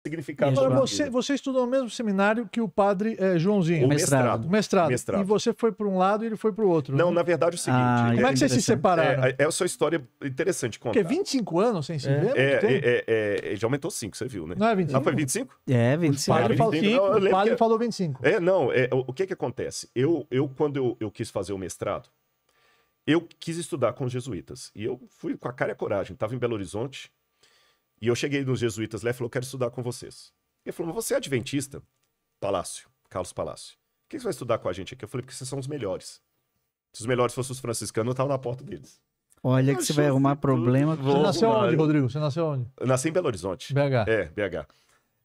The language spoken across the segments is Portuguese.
significado. Agora, da vida. você estudou no mesmo seminário que o padre Joãozinho. O mestrado. E você foi para um lado e ele foi para o outro. Não, né? na verdade é o seguinte. Como é que vocês se separaram? É a sua história interessante de contar. Porque 25 anos sem se ver? Muito tempo. Já aumentou 5, você viu, né? Não é 25? Ah, foi 25? É, 25. O padre falou 25. O que acontece? Quando eu quis fazer o mestrado, eu quis estudar com os jesuítas. E eu fui com a cara e a coragem. Estava em Belo Horizonte. E eu cheguei nos jesuítas lá e falou, quero estudar com vocês. Ele falou, mas você é adventista? Carlos Palácio. Por que você vai estudar com a gente aqui? Eu falei, porque vocês são os melhores. Se os melhores fossem os franciscanos, eu estava na porta deles. Olha que você vai arrumar problema. Você nasceu onde, Rodrigo? Você nasceu onde? Eu nasci em Belo Horizonte. BH. BH.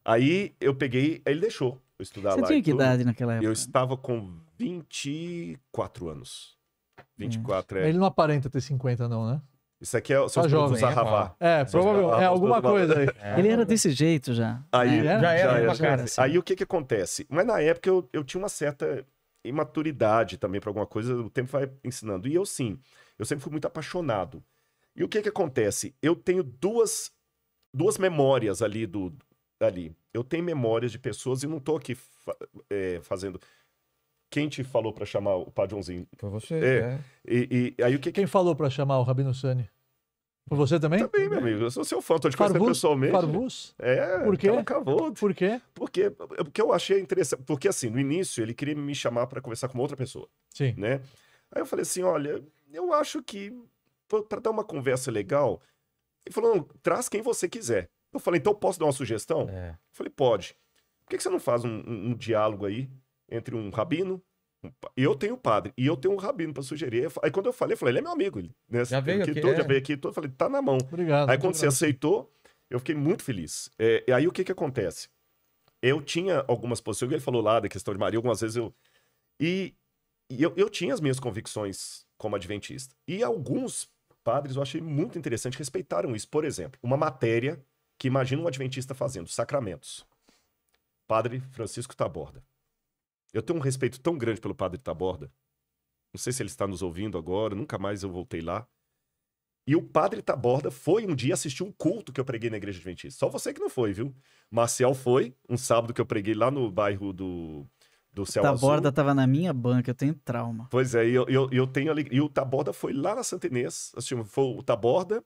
Aí eu peguei, aí ele deixou eu estudar lá. Você tinha que idade naquela época? Eu estava com 24 anos. 24, Ele não aparenta ter 50 não, né? Isso aqui são os produtos Arravá. Provavelmente. alguma coisa aí. Ele era desse jeito já. Aí, já era cara, assim. Aí o que acontece? Mas na época eu tinha uma certa imaturidade também para alguma coisa, o tempo vai ensinando. E eu sempre fui muito apaixonado. E o que acontece? Eu tenho duas memórias ali Eu tenho memórias de pessoas e não tô aqui fazendo... Quem te falou para chamar o Padre Joãozinho? Foi você. E aí Quem falou para chamar o Rabino Sani? Foi você também? Também, meu amigo. Eu sou seu fã, tô te conhecendo pessoalmente. Farvus? Por quê? Por quê? Porque eu achei interessante. Porque assim, no início ele queria me chamar para conversar com uma outra pessoa. Sim. Né? Aí eu falei assim, olha, eu acho que para dar uma conversa legal, ele falou, não, traz quem você quiser. Eu falei, então posso dar uma sugestão? Eu falei, pode. Por que você não faz um diálogo aí entre um rabino, eu tenho o padre, e eu tenho um rabino para sugerir. Aí quando eu falei, ele é meu amigo. Ele, né? Já veio aqui, já veio aqui todo, eu falei, tá na mão. Obrigado. Aí quando você aceitou, eu fiquei muito feliz. E aí o que acontece? Eu tinha algumas posições, ele falou lá da questão de Maria, algumas vezes eu tinha as minhas convicções como adventista. E alguns padres eu achei muito interessante, respeitaram isso. Por exemplo, uma matéria que imagina um adventista fazendo, sacramentos. Padre Francisco Taborda. Eu tenho um respeito tão grande pelo Padre Taborda. Não sei se ele está nos ouvindo agora, nunca mais eu voltei lá. E o Padre Taborda foi um dia assistir um culto que eu preguei na Igreja Adventista. Só você que não foi, viu? Marcial foi, um sábado que eu preguei lá no bairro do Céu Azul. Taborda estava na minha banca, eu tenho trauma. Pois é, eu tenho alegria. E o Taborda foi lá na Santa Inês. Assim, foi o Taborda,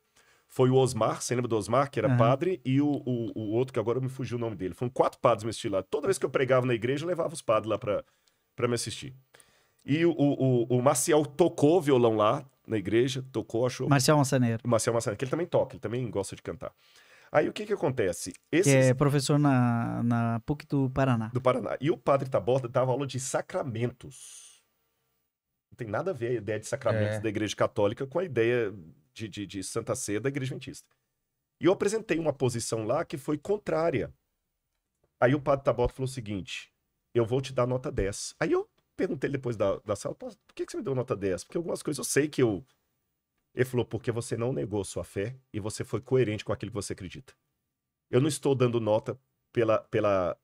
foi o Osmar, você lembra do Osmar, que era padre, e o outro, que agora me fugiu o nome dele. Foram 4 padres me assistir lá. Toda vez que eu pregava na igreja, eu levava os padres lá pra me assistir. E o Marcial tocou violão lá na igreja, achou... Marcial Massaneiro. Marcial Massaneiro, que ele também toca, ele também gosta de cantar. Aí o que acontece? Que é professor na PUC do Paraná. Do Paraná. E o Padre Taborda dava aula de sacramentos. Não tem nada a ver a ideia de sacramentos da Igreja Católica com a ideia de Santa Ceia da Igreja Adventista. E eu apresentei uma posição lá que foi contrária. Aí o Padre Taborda falou o seguinte, eu vou te dar nota 10. Aí eu perguntei depois da sala, por que você me deu nota 10? Porque algumas coisas eu sei que eu... Ele falou, porque você não negou sua fé e você foi coerente com aquilo que você acredita. Eu não estou dando nota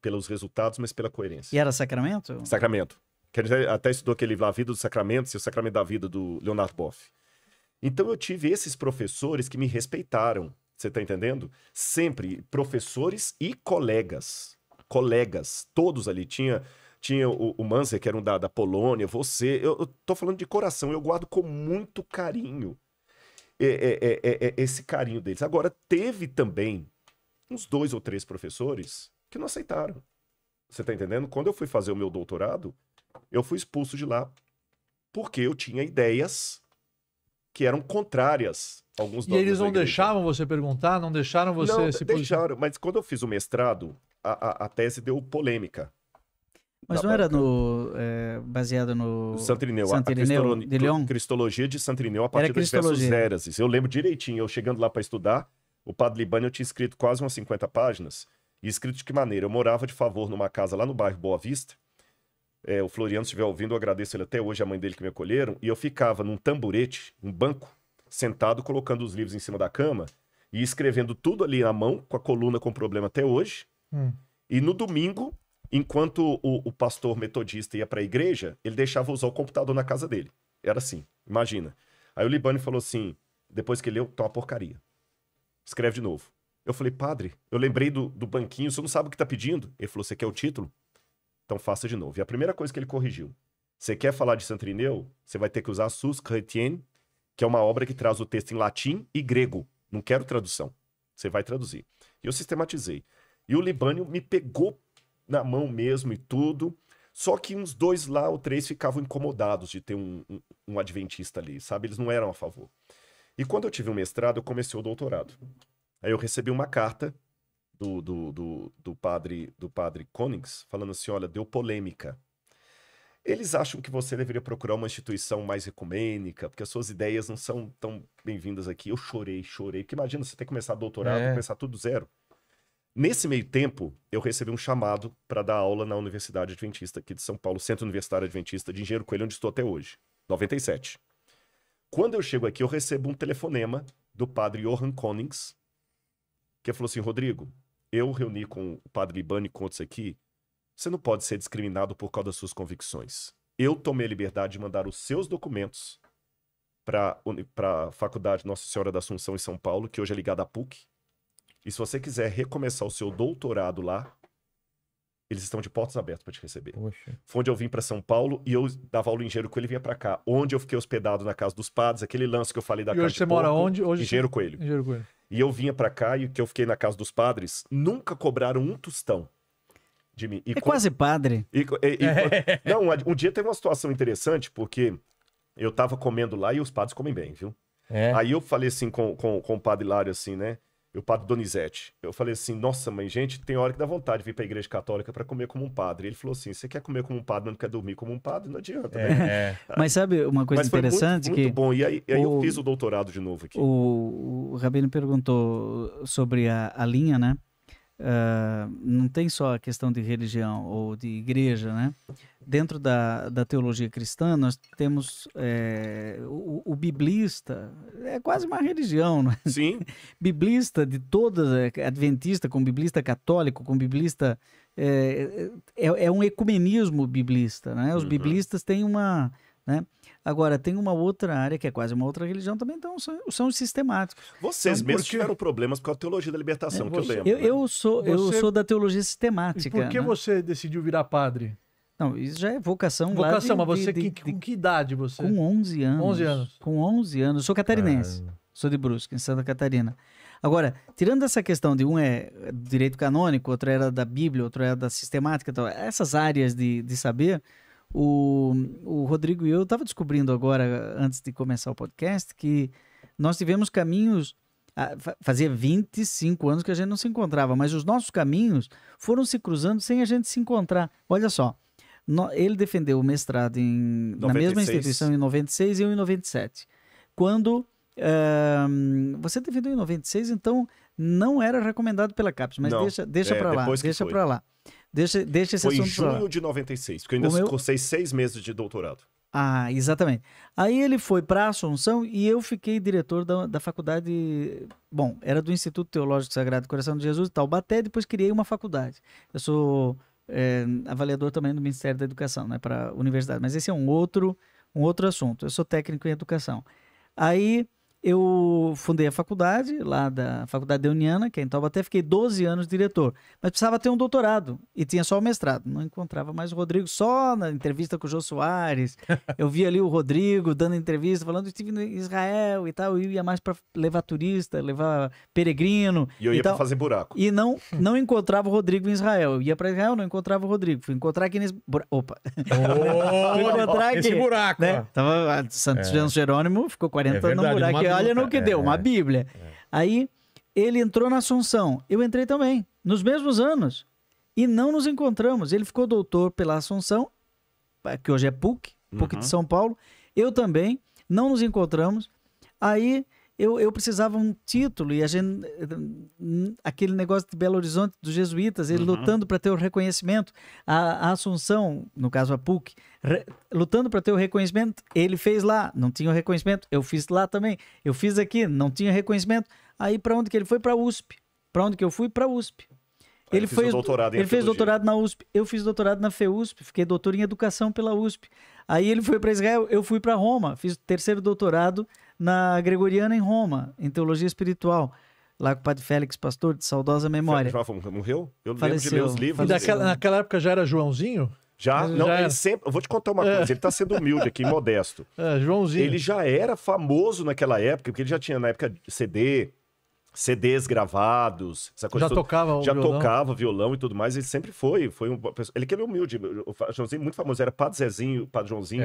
pelos resultados, mas pela coerência. E era sacramento? Sacramento. Quer dizer, até estudou aquele livro A Vida dos Sacramentos e o Sacramento da Vida, do Leonardo Boff. Então eu tive esses professores que me respeitaram. Você está entendendo? Sempre professores e colegas. Colegas, todos ali. Tinha o Manzer, que era um da Polônia, você. Eu tô falando de coração, eu guardo com muito carinho esse carinho deles. Agora, teve também uns 2 ou 3 professores que não aceitaram. Você tá entendendo? Quando eu fui fazer o meu doutorado, eu fui expulso de lá porque eu tinha ideias que eram contrárias a alguns dogmas. E eles não deixavam você perguntar? Não deixaram você não, se deixaram, mas quando eu fiz o mestrado, a tese deu polêmica. Mas não era baseado no... Santo Irineu. Santo Irineu de León? Cristologia de Santo Irineu a partir dos versos Hérases. Eu lembro direitinho, eu chegando lá para estudar, o Padre Libânio eu tinha escrito quase umas 50 páginas, e escrito de que maneira? Eu morava de favor numa casa lá no bairro Boa Vista, o Floriano, se estiver ouvindo, eu agradeço ele até hoje, a mãe dele que me acolheram, e eu ficava num tamborete, um banco, sentado, colocando os livros em cima da cama, e escrevendo tudo ali na mão, com a coluna com problema até hoje, e no domingo... Enquanto o pastor metodista ia para a igreja, ele deixava usar o computador na casa dele. Era assim, imagina. Aí o Libânio falou assim, depois que leu, tá uma porcaria. Escreve de novo. Eu falei, padre, eu lembrei do banquinho, o senhor não sabe o que tá pedindo? Ele falou, você quer o título? Então faça de novo. E a primeira coisa que ele corrigiu, você quer falar de Santo Irineu? Você vai ter que usar Sus Chrétien, que é uma obra que traz o texto em latim e grego. Não quero tradução. Você vai traduzir. E eu sistematizei. E o Libânio me pegou na mão mesmo e tudo. Só que uns 2 lá ou 3 ficavam incomodados de ter um adventista ali, sabe? Eles não eram a favor. E quando eu tive um mestrado, eu comecei o doutorado. Aí eu recebi uma carta do padre Konings, falando assim, olha, deu polêmica. Eles acham que você deveria procurar uma instituição mais ecumênica, porque as suas ideias não são tão bem-vindas aqui. Eu chorei. Porque imagina você ter que começar doutorado, começar tudo zero. Nesse meio tempo, eu recebi um chamado para dar aula na Universidade Adventista aqui de São Paulo, Centro Universitário Adventista de Engenheiro Coelho, onde estou até hoje, 97. Quando eu chego aqui, eu recebo um telefonema do padre Johann Konings, que falou assim, Rodrigo, eu reuni com o padre Libânio e com outros aqui, você não pode ser discriminado por causa das suas convicções. Eu tomei a liberdade de mandar os seus documentos para a Faculdade Nossa Senhora da Assunção em São Paulo, que hoje é ligada à PUC. E se você quiser recomeçar o seu doutorado lá, eles estão de portas abertas para te receber. Poxa. Foi onde eu vim para São Paulo e eu dava aula em Engenheiro Coelho e vinha para cá. Onde eu fiquei hospedado na casa dos padres, aquele lance que eu falei da casa de porco. E hoje você mora onde? Hoje Engenheiro Coelho. Engenheiro Coelho. E eu vinha para cá e que eu fiquei na casa dos padres, nunca cobraram um tostão de mim. Quase padre. Não, um dia teve uma situação interessante, porque eu tava comendo lá e os padres comem bem, viu? Aí eu falei assim com o padre Hilário, assim, né? E o padre Donizete. Eu falei assim, nossa, mãe, gente, tem hora que dá vontade de vir pra igreja católica para comer como um padre. Ele falou assim, você quer comer como um padre, mas não quer dormir como um padre? Não adianta, né? Mas sabe uma coisa interessante? Muito bom. E aí eu fiz o doutorado de novo aqui. O Rabino perguntou sobre a linha, né? Não tem só a questão de religião ou de igreja, né? Dentro da teologia cristã, nós temos o biblista, é quase uma religião, né? Sim. Biblista de todas, adventista, com biblista católico, com biblista... É um ecumenismo biblista, né? Os biblistas têm uma... Né? Agora, tem uma outra área que é quase uma outra religião também, então são os sistemáticos. Vocês mesmos tiveram problemas com a teologia da libertação, que eu lembro. Eu sou da teologia sistemática. E por que você decidiu virar padre? Não, isso já é vocação. Mas você, com que idade você? Com 11 anos. 11 anos. Com 11 anos. Eu sou catarinense. Sou de Brusque, em Santa Catarina. Agora, tirando essa questão de um é direito canônico, outro era da Bíblia, outro era da sistemática, então, essas áreas de saber... O Rodrigo e eu estava descobrindo agora, antes de começar o podcast, que nós tivemos caminhos, fazia 25 anos que a gente não se encontrava, mas os nossos caminhos foram se cruzando sem a gente se encontrar. Olha só, ele defendeu o mestrado na mesma instituição em 96 e eu em 97. Quando você defendeu em 96, então não era recomendado pela CAPES, mas deixa para lá, deixa para lá. Deixa esse Foi em assunto pra lá. junho de 96, porque eu ainda cursei 6 meses de doutorado. Ah, exatamente. Aí ele foi para Assunção e eu fiquei diretor da faculdade... Bom, era do Instituto Teológico Sagrado Coração de Jesus, Taubaté, depois criei uma faculdade. Eu sou avaliador também do Ministério da Educação, né, para a universidade, mas esse é um outro assunto. Eu sou técnico em educação. Aí eu fundei a faculdade, lá da Faculdade Deuniana, que é em Taubaté, fiquei 12 anos diretor. Mas precisava ter um doutorado, e tinha só o mestrado. Não encontrava mais o Rodrigo, só na entrevista com o Jô Soares. Eu vi ali o Rodrigo dando entrevista, falando que estive em Israel e tal. Eu ia mais para levar turista, levar peregrino. E eu ia para fazer buraco. E não encontrava o Rodrigo em Israel. Eu ia para Israel, não encontrava o Rodrigo. Fui encontrar aqui nesse... Opa! Fui encontrar aqui. Esse buraco, né? Tava Santo Jerônimo, ficou 40 anos no buraco. Olha no que deu, uma Bíblia. Aí ele entrou na Assunção, eu entrei também, nos mesmos anos, e não nos encontramos. Ele ficou doutor pela Assunção, que hoje é PUC de São Paulo, eu também, não nos encontramos. Aí eu precisava um título, e a gente, aquele negócio de Belo Horizonte dos jesuítas, ele lutando para ter o reconhecimento, a Assunção, no caso a PUC, lutando para ter o reconhecimento, ele fez lá, não tinha o reconhecimento, eu fiz lá também, eu fiz aqui, não tinha reconhecimento. Aí para onde que ele foi? Para a USP. Para onde que eu fui? Para a USP. Ele fez doutorado na USP, eu fiz doutorado na FEUSP, fiquei doutor em educação pela USP. Aí ele foi para Israel, eu fui para Roma, fiz o terceiro doutorado na Gregoriana em Roma, em teologia espiritual. lá com o Padre Félix Pastor, de saudosa memória. Morreu? Eu Faleceu. lembro de meus livros. E naquela época já era Joãozinho? Já? Não, ele sempre... Eu vou te contar uma coisa, ele tá sendo humilde aqui, modesto. Joãozinho. Ele já era famoso naquela época, porque ele já tinha, na época, CDs gravados, essa coisa já toda. Tocava já violão. Tocava violão e tudo mais, ele sempre foi ele que é humilde, o Joãozinho muito famoso, era Padre Zezinho, Padre Joãozinho,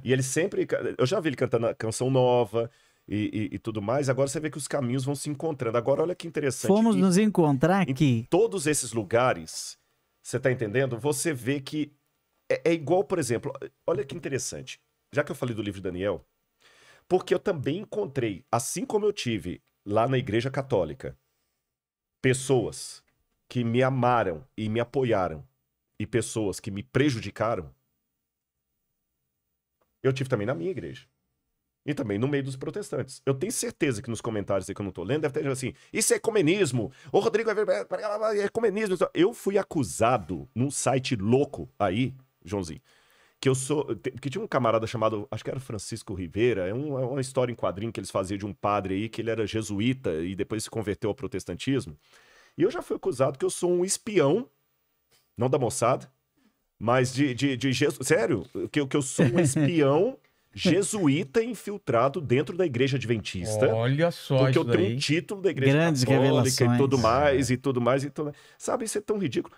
e ele sempre, eu já vi ele cantando canção nova e tudo mais, agora você vê que os caminhos vão se encontrando. Agora olha que interessante. Fomos nos encontrar aqui. Em todos esses lugares, você tá entendendo? Você vê que é igual, por exemplo, olha que interessante, já que eu falei do livro de Daniel, porque eu também encontrei, assim como eu tive lá na Igreja Católica, pessoas que me amaram e me apoiaram e pessoas que me prejudicaram, eu tive também na minha igreja. E também no meio dos protestantes. Eu tenho certeza que nos comentários aí que eu não tô lendo, deve ter assim, isso é ecomenismo, ô Rodrigo, é ecomenismo. Eu fui acusado num site louco aí, Joãozinho, que tinha um camarada chamado, acho que era Francisco Rivera, é uma história em quadrinho que eles faziam de um padre aí, que ele era jesuíta e depois se converteu ao protestantismo. E eu já fui acusado que eu sou um espião, não da Mossad, mas sério, que eu sou um espião jesuíta infiltrado dentro da igreja adventista. Olha só, porque eu tenho um título da igreja Grandes católica revelações. e tudo mais, e tudo mais, e tudo mais. Sabe, isso é tão ridículo.